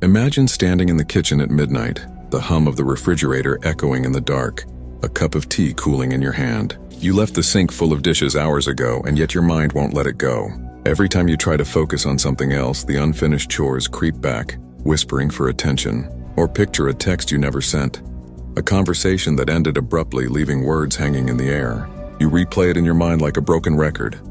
Imagine standing in the kitchen at midnight, the hum of the refrigerator echoing in the dark, a cup of tea cooling in your hand. You left the sink full of dishes hours ago, and yet your mind won't let it go. Every time you try to focus on something else, the unfinished chores creep back, whispering for attention. Or picture a text you never sent, a conversation that ended abruptly, leaving words hanging in the air. You replay it in your mind like a broken record,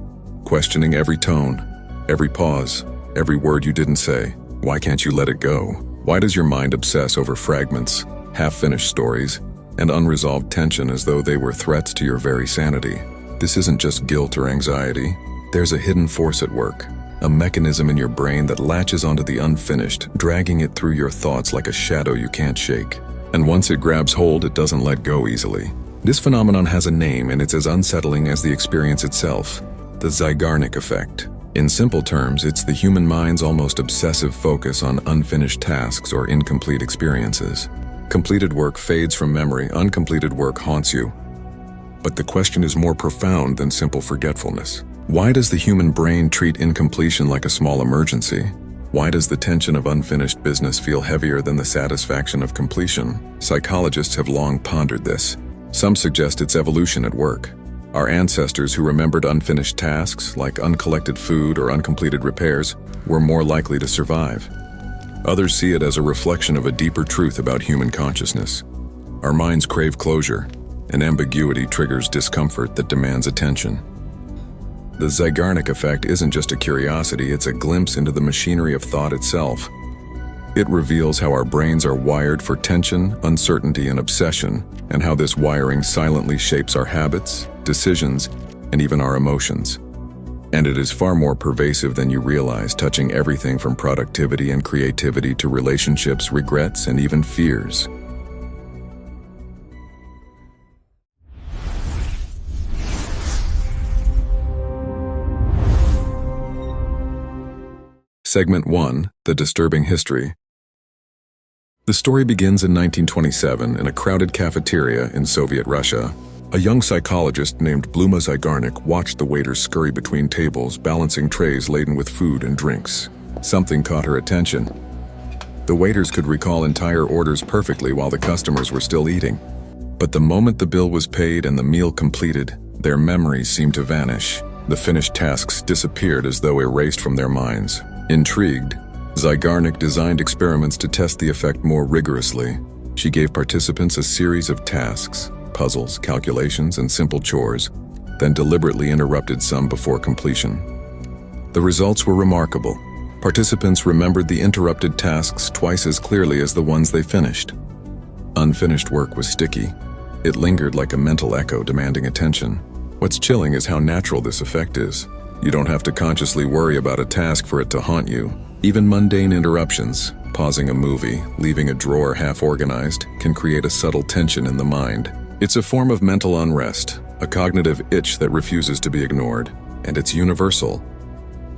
questioning every tone, every pause, every word you didn't say. Why can't you let it go? Why does your mind obsess over fragments, half-finished stories, and unresolved tension as though they were threats to your very sanity? This isn't just guilt or anxiety. There's a hidden force at work, a mechanism in your brain that latches onto the unfinished, dragging it through your thoughts like a shadow you can't shake. And once it grabs hold, it doesn't let go easily. This phenomenon has a name, and it's as unsettling as the experience itself: the Zeigarnik Effect. In simple terms, it's the human mind's almost obsessive focus on unfinished tasks or incomplete experiences. Completed work fades from memory, uncompleted work haunts you. But the question is more profound than simple forgetfulness. Why does the human brain treat incompletion like a small emergency? Why does the tension of unfinished business feel heavier than the satisfaction of completion? Psychologists have long pondered this. Some suggest it's evolution at work. Our ancestors who remembered unfinished tasks, like uncollected food or uncompleted repairs, were more likely to survive. Others see it as a reflection of a deeper truth about human consciousness. Our minds crave closure, and ambiguity triggers discomfort that demands attention. The Zeigarnik Effect isn't just a curiosity, it's a glimpse into the machinery of thought itself. It reveals how our brains are wired for tension, uncertainty, and obsession, and how this wiring silently shapes our habits, decisions, and even our emotions. And it is far more pervasive than you realize, touching everything from productivity and creativity to relationships, regrets, and even fears. Segment 1: The Disturbing History. The story begins in 1927 in a crowded cafeteria in Soviet Russia. A young psychologist named Bluma Zeigarnik watched the waiters scurry between tables, balancing trays laden with food and drinks. Something caught her attention. The waiters could recall entire orders perfectly while the customers were still eating. But the moment the bill was paid and the meal completed, their memories seemed to vanish. The finished tasks disappeared as though erased from their minds. Intrigued, Zeigarnik designed experiments to test the effect more rigorously. She gave participants a series of tasks, puzzles, calculations, and simple chores, then deliberately interrupted some before completion. The results were remarkable. Participants remembered the interrupted tasks twice as clearly as the ones they finished. Unfinished work was sticky. It lingered like a mental echo demanding attention. What's chilling is how natural this effect is. You don't have to consciously worry about a task for it to haunt you. Even mundane interruptions, pausing a movie, leaving a drawer half-organized, can create a subtle tension in the mind. It's a form of mental unrest, a cognitive itch that refuses to be ignored, and it's universal.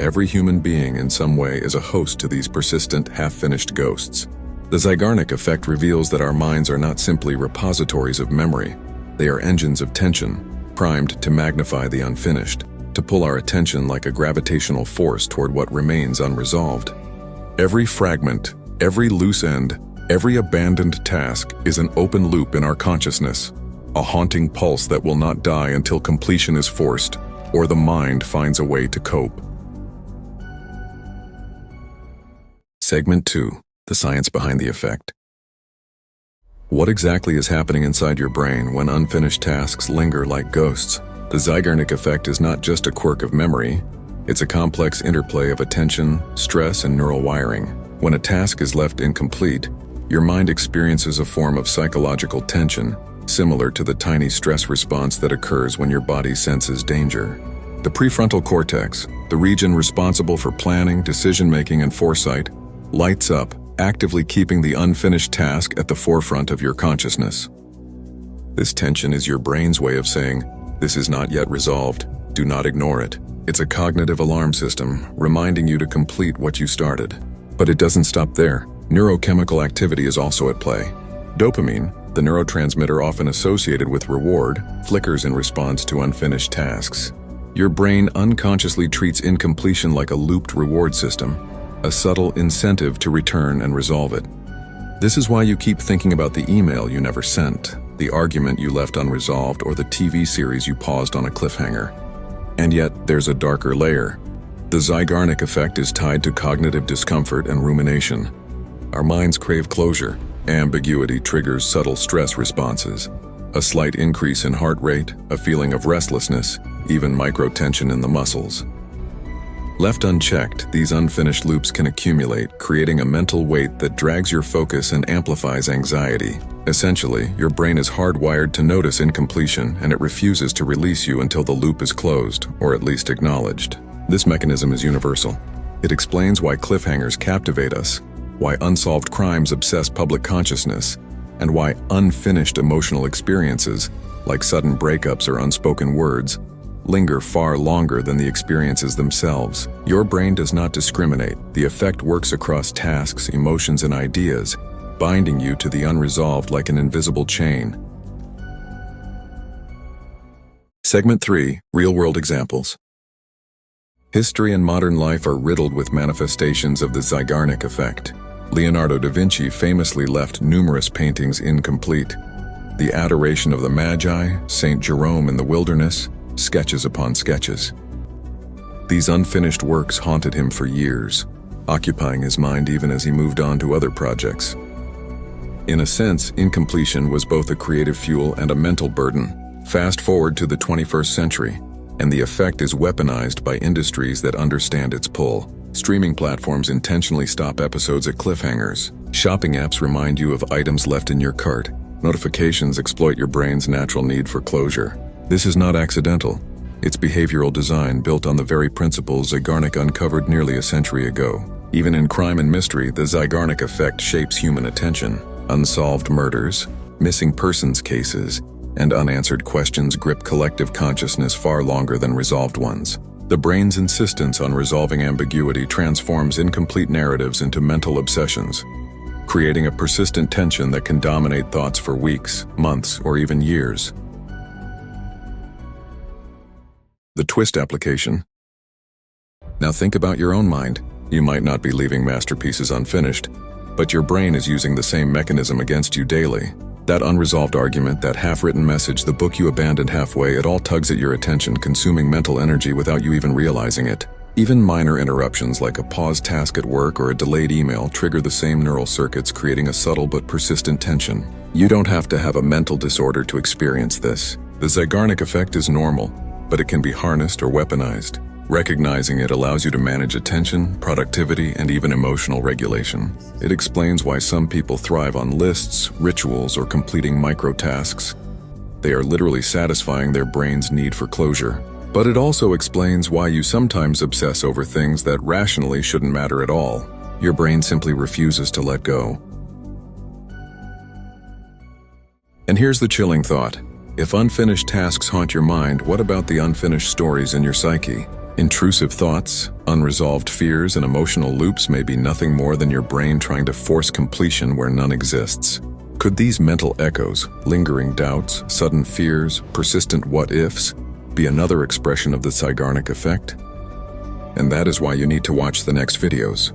Every human being in some way is a host to these persistent, half-finished ghosts. The Zeigarnik Effect reveals that our minds are not simply repositories of memory. They are engines of tension, primed to magnify the unfinished, to pull our attention like a gravitational force toward what remains unresolved. Every fragment, every loose end, every abandoned task is an open loop in our consciousness, a haunting pulse that will not die until completion is forced, or the mind finds a way to cope. Segment 2: The Science Behind the Effect. What exactly is happening inside your brain when unfinished tasks linger like ghosts? The Zeigarnik Effect is not just a quirk of memory, it's a complex interplay of attention, stress, and neural wiring. When a task is left incomplete, your mind experiences a form of psychological tension, similar to the tiny stress response that occurs when your body senses danger. The prefrontal cortex, the region responsible for planning, decision-making, and foresight, lights up, actively keeping the unfinished task at the forefront of your consciousness. This tension is your brain's way of saying, "This is not yet resolved. Do not ignore it." It's a cognitive alarm system, reminding you to complete what you started. But it doesn't stop there. Neurochemical activity is also at play. Dopamine, the neurotransmitter often associated with reward, flickers in response to unfinished tasks. Your brain unconsciously treats incompletion like a looped reward system, a subtle incentive to return and resolve it. This is why you keep thinking about the email you never sent, the argument you left unresolved, or the TV series you paused on a cliffhanger. And yet, there's a darker layer. The Zeigarnik Effect is tied to cognitive discomfort and rumination. Our minds crave closure. Ambiguity triggers subtle stress responses. A slight increase in heart rate, a feeling of restlessness, even micro-tension in the muscles. Left unchecked, these unfinished loops can accumulate, creating a mental weight that drags your focus and amplifies anxiety. Essentially, your brain is hardwired to notice incompletion, and it refuses to release you until the loop is closed, or at least acknowledged. This mechanism is universal. It explains why cliffhangers captivate us, why unsolved crimes obsess public consciousness, and why unfinished emotional experiences, like sudden breakups or unspoken words, linger far longer than the experiences themselves. Your brain does not discriminate. The effect works across tasks, emotions, and ideas, binding you to the unresolved like an invisible chain. Segment 3. Real-world examples. History and modern life are riddled with manifestations of the Zeigarnik Effect. Leonardo da Vinci famously left numerous paintings incomplete. The Adoration of the Magi, Saint Jerome in the Wilderness, sketches upon sketches. These unfinished works haunted him for years, occupying his mind even as he moved on to other projects. In a sense, incompletion was both a creative fuel and a mental burden. Fast forward to the 21st century, and the effect is weaponized by industries that understand its pull. Streaming platforms intentionally stop episodes at cliffhangers. Shopping apps remind you of items left in your cart. Notifications exploit your brain's natural need for closure. This is not accidental. It's behavioral design built on the very principles Zeigarnik uncovered nearly a century ago. Even in crime and mystery, the Zeigarnik Effect shapes human attention. Unsolved murders, missing persons cases, and unanswered questions grip collective consciousness far longer than resolved ones. The brain's insistence on resolving ambiguity transforms incomplete narratives into mental obsessions, creating a persistent tension that can dominate thoughts for weeks, months, or even years. The twist application. Now think about your own mind. You might not be leaving masterpieces unfinished, but your brain is using the same mechanism against you daily. That unresolved argument, that half-written message, the book you abandoned halfway, it all tugs at your attention, consuming mental energy without you even realizing it. Even minor interruptions like a paused task at work or a delayed email trigger the same neural circuits, creating a subtle but persistent tension. You don't have to have a mental disorder to experience this. The Zeigarnik Effect is normal, but it can be harnessed or weaponized. Recognizing it allows you to manage attention, productivity, and even emotional regulation. It explains why some people thrive on lists, rituals, or completing micro-tasks. They are literally satisfying their brain's need for closure. But it also explains why you sometimes obsess over things that rationally shouldn't matter at all. Your brain simply refuses to let go. And here's the chilling thought. If unfinished tasks haunt your mind, what about the unfinished stories in your psyche? Intrusive thoughts, unresolved fears, and emotional loops may be nothing more than your brain trying to force completion where none exists. Could these mental echoes, lingering doubts, sudden fears, persistent what-ifs, be another expression of the Zeigarnik Effect? And that is why you need to watch the next videos.